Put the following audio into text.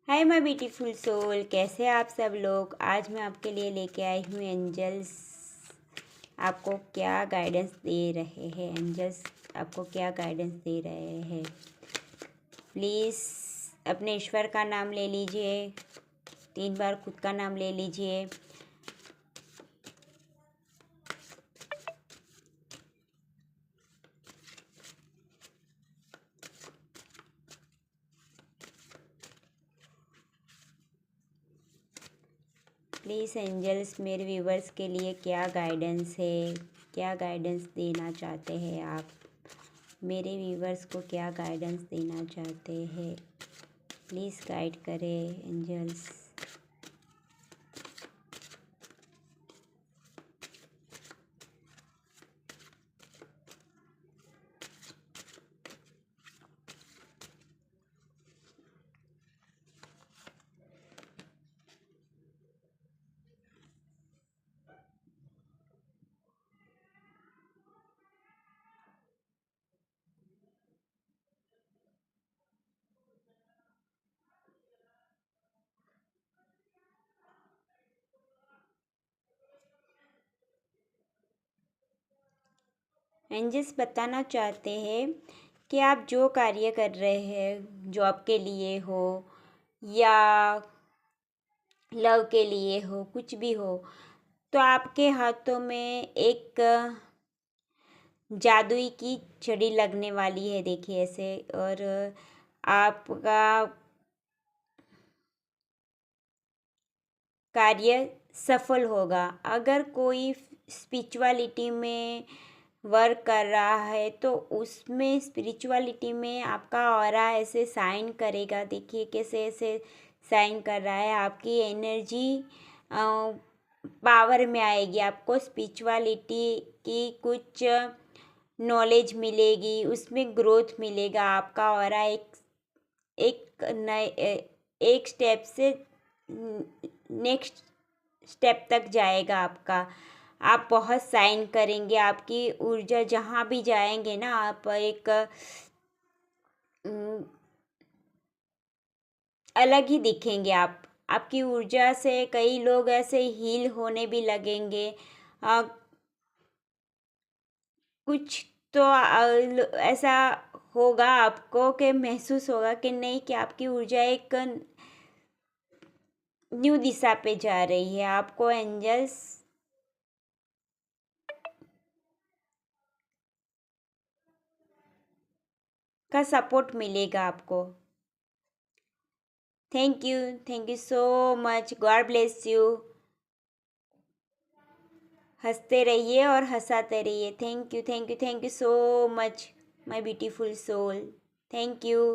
Hi my beautiful soul, कैसे हैं आप सब लोग। आज मैं आपके लिए लेके आई हूँ एंजल्स। आपको क्या गाइडेंस दे रहे हैं एंजल्स, आपको क्या गाइडेंस दे रहे हैं। प्लीज़ अपने ईश्वर का नाम ले लीजिए, 3 बार खुद का नाम ले लीजिए। प्लीज़ एंजल्स, मेरे व्यूवर्स के लिए क्या गाइडेंस है, क्या गाइडेंस देना चाहते हैं आप, मेरे व्यूवर्स को क्या गाइडेंस देना चाहते हैं। प्लीज़ गाइड करें एंजल्स। एंजल्स बताना चाहते हैं कि आप जो कार्य कर रहे हैं, जॉब के लिए हो या लव के लिए हो, कुछ भी हो, तो आपके हाथों में एक जादुई की छड़ी लगने वाली है। देखिए ऐसे, और आपका कार्य सफल होगा। अगर कोई स्पिरिचुअलिटी में वर्क कर रहा है तो उसमें स्पिरिचुअलिटी में आपका ऑरा ऐसे साइन करेगा। देखिए कैसे ऐसे साइन कर रहा है, आपकी एनर्जी पावर में आएगी। आपको स्पिरिचुअलिटी की कुछ नॉलेज मिलेगी, उसमें ग्रोथ मिलेगा। आपका ऑरा एक एक नए एक स्टेप से नेक्स्ट स्टेप तक जाएगा आपका। आप बहुत साइन करेंगे, आपकी ऊर्जा जहाँ भी जाएंगे ना, आप एक अलग ही दिखेंगे। आप आपकी ऊर्जा से कई लोग ऐसे हील होने भी लगेंगे। आ, कुछ तो ऐसा होगा आपको कि महसूस होगा कि नहीं, कि आपकी ऊर्जा एक न्यू दिशा पे जा रही है। आपको एंजल्स का सपोर्ट मिलेगा आपको। Thank you so much. God bless you. हंसते रहिए और हंसाते रहिए। Thank you so much my beautiful soul. Thank you.